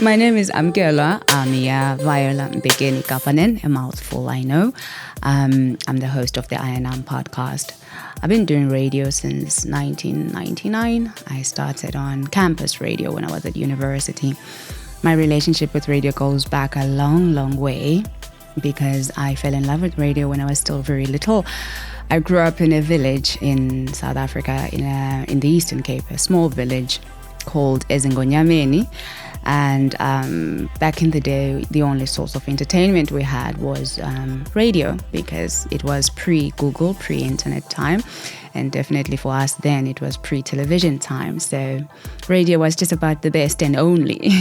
My name is Amkelwa, Amia, Viola Mbekeni Kapanen, a mouthful I know. I'm the host of the INAM podcast. I've been doing radio since 1999. I started on campus radio when I was at university. My relationship with radio goes back a long, long way because I fell in love with radio when I was still very little. I grew up in a village in South Africa, in the Eastern Cape, a small village called Ezingonyameni. And back in the day, the only source of entertainment we had was radio, because it was pre-Google, pre-internet time. And definitely for us then, it was pre-television time. So radio was just about the best and only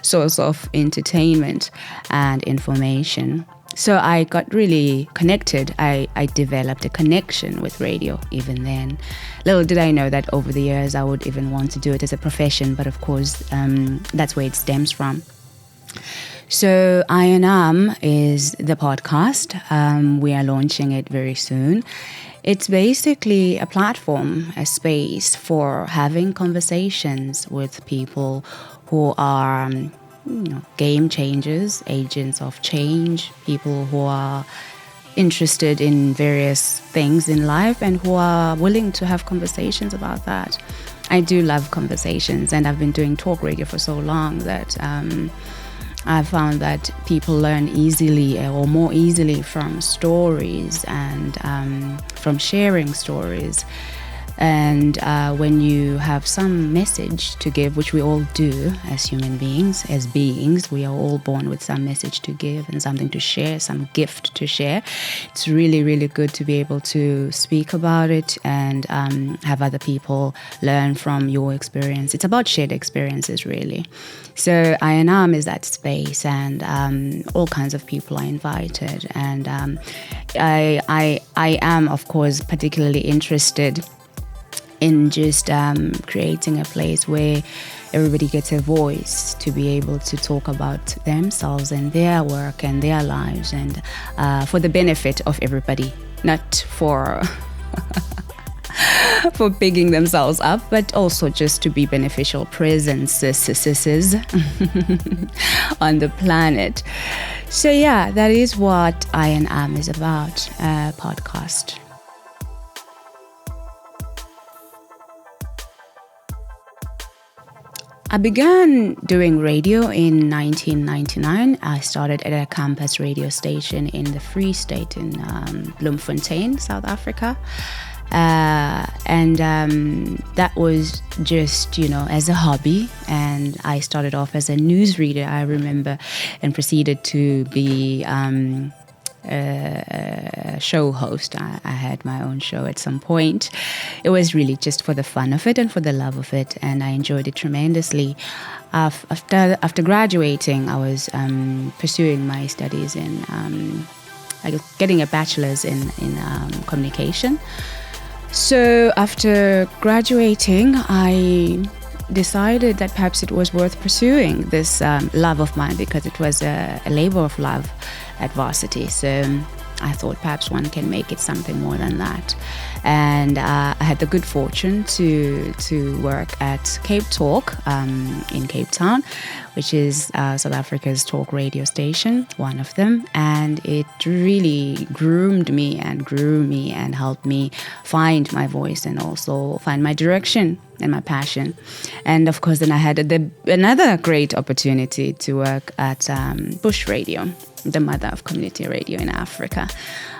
source of entertainment and information. So I got really connected. I developed a connection with radio even then. Little did I know that over the years I would even want to do it as a profession, but of course that's where it stems from. So INAM is the podcast. We are launching it very soon. It's basically a platform, a space for having conversations with people who are game changers, agents of change, people who are interested in various things in life and who are willing to have conversations about that. I do love conversations, and I've been doing talk radio for so long that I found that people learn easily or more easily from stories and from sharing stories. And when you have some message to give, which we all do as human beings, as beings, we are all born with some message to give and something to share, some gift to share. It's really, really good to be able to speak about it and have other people learn from your experience. It's about shared experiences, really. So INAM is that space, and all kinds of people are invited. And I am, of course, particularly interested in just creating a place where everybody gets a voice to be able to talk about themselves and their work and their lives, and for the benefit of everybody, not for for bigging themselves up, but also just to be beneficial presences on the planet. So yeah, that is what INAM is about, a podcast. I began doing radio in 1999. I started at a campus radio station in the Free State in Bloemfontein, South Africa. And that was just, as a hobby. And I started off as a newsreader, I remember, and proceeded to be a show host. I had my own show at some point. It was really just for the fun of it and for the love of it, and I enjoyed it tremendously. After graduating, I was pursuing my studies in getting a bachelor's in communication. So after graduating, I decided that perhaps it was worth pursuing this love of mine, because it was a labor of love at varsity. So I thought perhaps one can make it something more than that. And I had the good fortune to work at Cape Talk in Cape Town, which is South Africa's talk radio station, one of them. And it really groomed me and grew me and helped me find my voice and also find my direction and my passion. And of course, then I had another great opportunity to work at Bush Radio, the mother of community radio in Africa.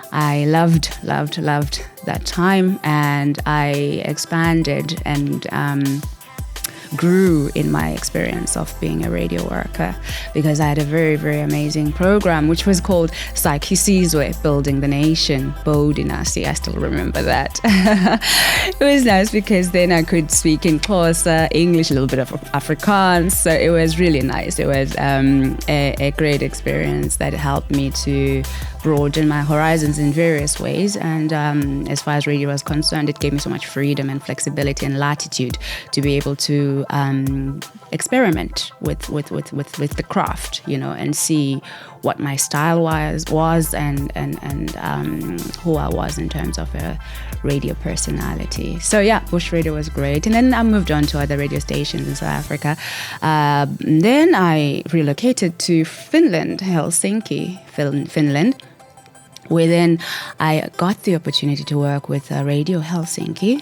I loved that time, and I expanded and grew in my experience of being a radio worker, because I had a very, very amazing program which was called Psyche Sizwe, Building the Nation, Bodinasi. I still remember that. It was nice because then I could speak in Xhosa, English, a little bit of Afrikaans, so it was really nice. It was a great experience that helped me to broaden my horizons in various ways. And as far as radio was concerned, it gave me so much freedom and flexibility and latitude to be able to experiment with the craft, and see what my style was and who I was in terms of a radio personality. So yeah, Bush Radio was great. And then I moved on to other radio stations in South Africa. Then I relocated to Finland, Helsinki, Finland, where then I got the opportunity to work with Radio Helsinki.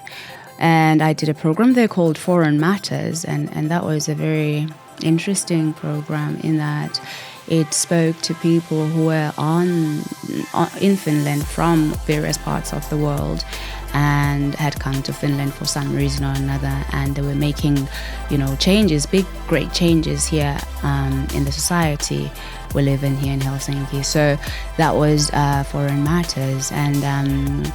And I did a program there called Foreign Matters, and that was a very interesting program in that it spoke to people who were in Finland from various parts of the world and had come to Finland for some reason or another, and they were making, changes, great changes here in the society we live in here in Helsinki. So that was Foreign Matters, and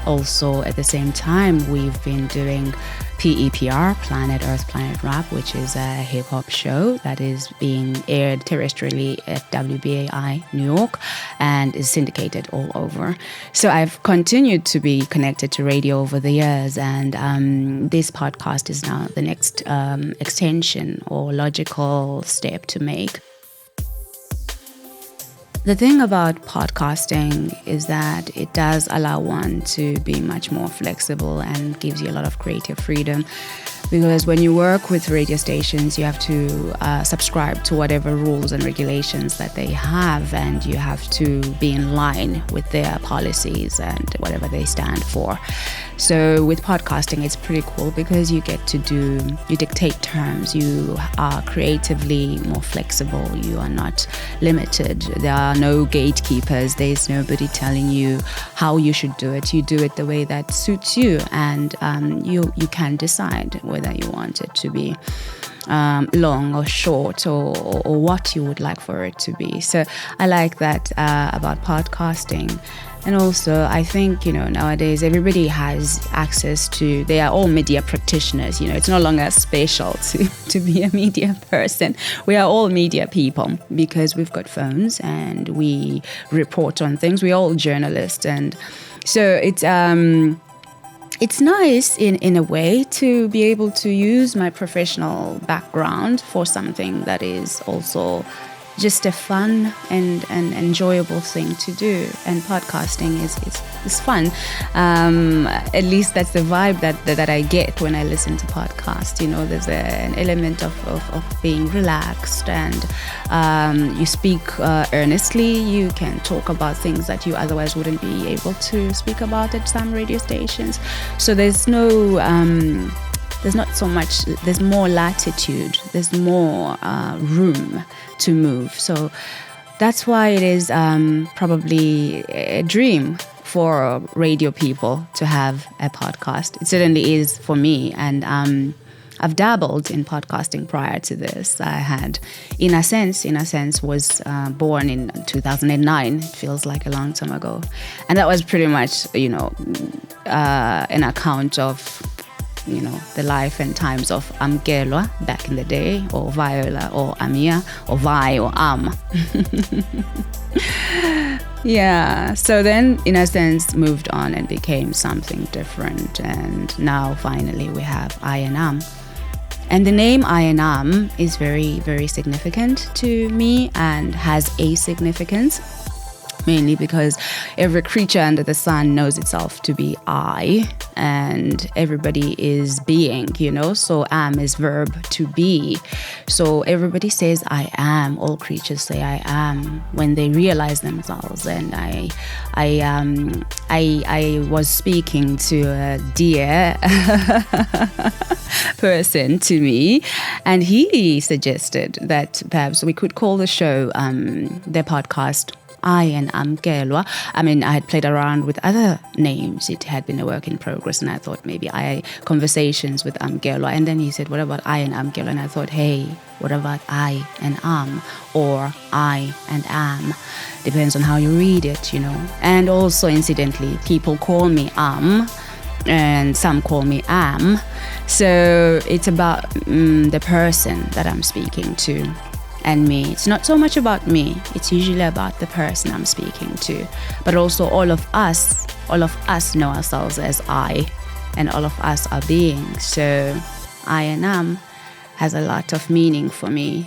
also at the same time we've been doing PEPR, Planet Earth, Planet Rap, which is a hip-hop show that is being aired terrestrially at WBAI New York and is syndicated all over. So I've continued to be connected to radio over the years, and this podcast is now the next extension or logical step to make. The thing about podcasting is that it does allow one to be much more flexible and gives you a lot of creative freedom, because when you work with radio stations, you have to subscribe to whatever rules and regulations that they have, and you have to be in line with their policies and whatever they stand for. So with podcasting, it's pretty cool because you dictate terms, you are creatively more flexible, you are not limited. There are no gatekeepers, there's nobody telling you how you should do it. You do it the way that suits you, and you can decide whether you want it to be long or short or what you would like for it to be. So I like that about podcasting. And also, I think, nowadays everybody has access to, they are all media practitioners. It's no longer special to be a media person. We are all media people because we've got phones and we report on things. We're all journalists. And so it's nice in a way to be able to use my professional background for something that is also just a fun and enjoyable thing to do. And podcasting is fun. At least that's the vibe that I get when I listen to podcasts. There's an element of being relaxed, and you speak earnestly. You can talk about things that you otherwise wouldn't be able to speak about at some radio stations. So there's not so much, there's more latitude, there's more room to move. So that's why it is probably a dream for radio people to have a podcast. It certainly is for me. And I've dabbled in podcasting prior to this. I had, in a sense, was born in 2009. It feels like a long time ago. And that was pretty much, an account of the life and times of Amkelwa back in the day, or Viola, or Amia, or Vi, or Am. Yeah, so then, in a sense, moved on and became something different. And now, finally, we have I and Am. And the name I and Am is very, very significant to me and has a significance. Mainly because every creature under the sun knows itself to be I, and everybody is being, so am is verb to be. So everybody says I am, all creatures say I am when they realize themselves. And I was speaking to a dear person to me, and he suggested that perhaps we could call the show, the podcast, I and Amkelwa. I mean, I had played around with other names. It had been a work in progress, and I thought maybe conversations with Amkelwa. And then he said, what about I and Amkelwa? And I thought, hey, what about I and Am, or I and Am? Depends on how you read it, And also, incidentally, people call me Am, and some call me Am. So it's about the person that I'm speaking to. and me. It's not so much about me. It's usually about the person I'm speaking to. But also all of us know ourselves as I, and all of us are beings. So I and am has a lot of meaning for me.